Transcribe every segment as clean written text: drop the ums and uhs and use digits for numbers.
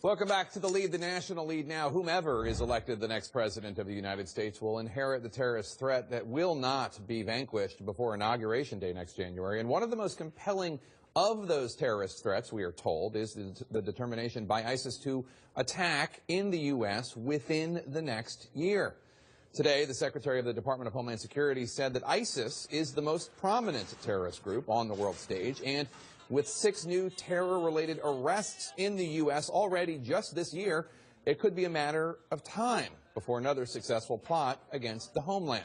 Welcome back to The Lead, the national lead now. Whomever is elected the next president of the United States will inherit the terrorist threat that will not be vanquished before Inauguration Day next January. And one of the most compelling of those terrorist threats, we are told, is the determination by ISIS to attack in the U.S. within the next year. Today, the Secretary of the Department of Homeland Security said that ISIS is the most prominent terrorist group on the world stage, and with 6 new terror-related arrests in the U.S. already just this year, it could be a matter of time before another successful plot against the homeland.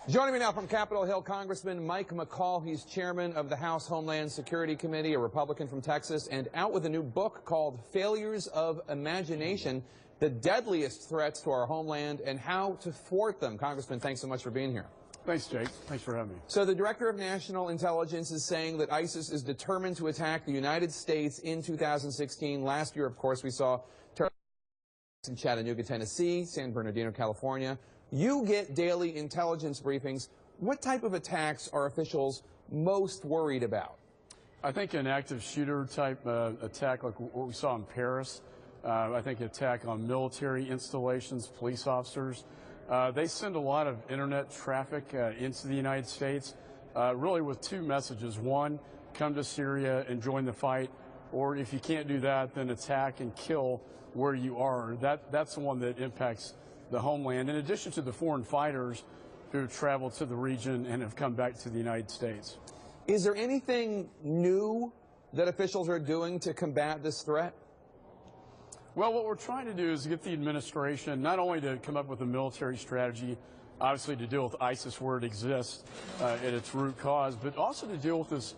Joining me now from Capitol Hill, Congressman Mike McCaul. He's chairman of the House Homeland Security Committee, a Republican from Texas, and out with a new book called Failures of Imagination: The Deadliest Threats to Our Homeland and How to Thwart Them. Congressman, thanks so much for being here. Thanks, Jake. Thanks for having me. So the Director of National Intelligence is saying that ISIS is determined to attack the United States in 2016. Last year, of course, we saw terrorists in Chattanooga, Tennessee, San Bernardino, California. You get daily intelligence briefings. What type of attacks are officials most worried about? I think an active shooter type attack like what we saw in Paris. I think an attack on military installations, police officers. They send a lot of internet traffic into the United States, really with 2 messages. One, come to Syria and join the fight, or if you can't do that, then attack and kill where you are. That's the one that impacts the homeland, in addition to the foreign fighters who have traveled to the region and have come back to the United States. Is there anything new that officials are doing to combat this threat? Well, what we're trying to do is get the administration not only to come up with a military strategy, obviously to deal with ISIS where it exists at its root cause, but also to deal with this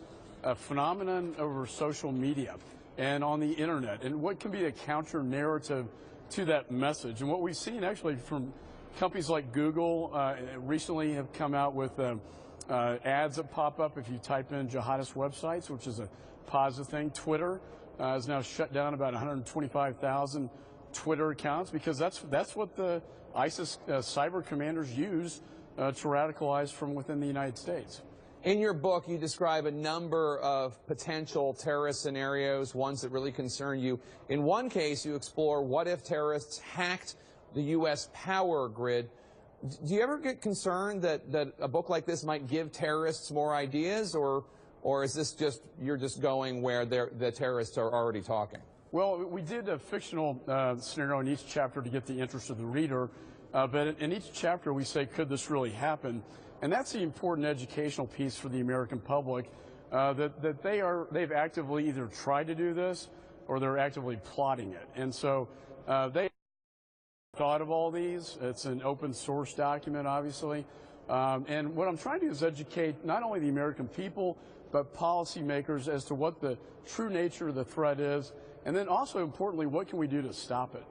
phenomenon over social media and on the internet, and what can be a counter narrative to that message. And what we've seen actually from companies like Google recently have come out with ads that pop up if you type in jihadist websites, which is a positive thing. Twitter has now shut down about 125,000 Twitter accounts because that's what the ISIS cyber commanders use to radicalize from within the United States. In your book, you describe a number of potential terrorist scenarios, ones that really concern you. In one case, you explore what if terrorists hacked the U.S. power grid. Do you ever get concerned that a book like this might give terrorists more ideas, or is this just, you're just going where the terrorists are already talking? Well, we did a fictional scenario in each chapter to get the interest of the reader, but in each chapter we say, could this really happen? And that's the important educational piece for the American public, that they've actively either tried to do this or they're actively plotting it. And so they thought of all these. It's an open source document, obviously. And what I'm trying to do is educate not only the American people, but policymakers as to what the true nature of the threat is, and then also importantly, what can we do to stop it?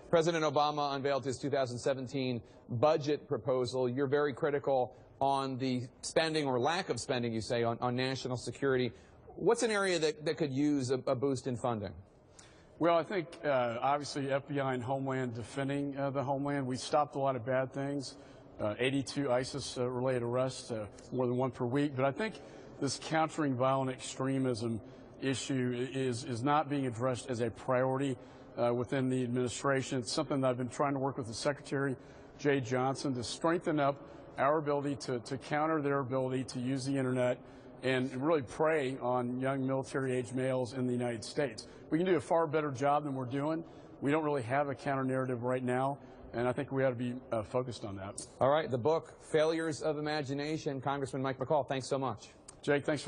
President Obama unveiled his 2017 budget proposal. You're very critical on the spending, or lack of spending, you say, on national security. What's an area that could use a boost in funding? Well, I think obviously FBI and Homeland defending the homeland. We stopped a lot of bad things, 82 ISIS-related arrests, more than 1 per week. But I think this countering violent extremism issue is not being addressed as a priority within the administration. It's something that I've been trying to work with the Secretary, Jay Johnson, to strengthen up our ability to counter their ability to use the internet and really prey on young military-age males in the United States. We can do a far better job than we're doing. We don't really have a counter-narrative right now, and I think we ought to be focused on that. All right, the book, Failures of Imagination. Congressman Mike McCaul, thanks so much. Jake, thanks for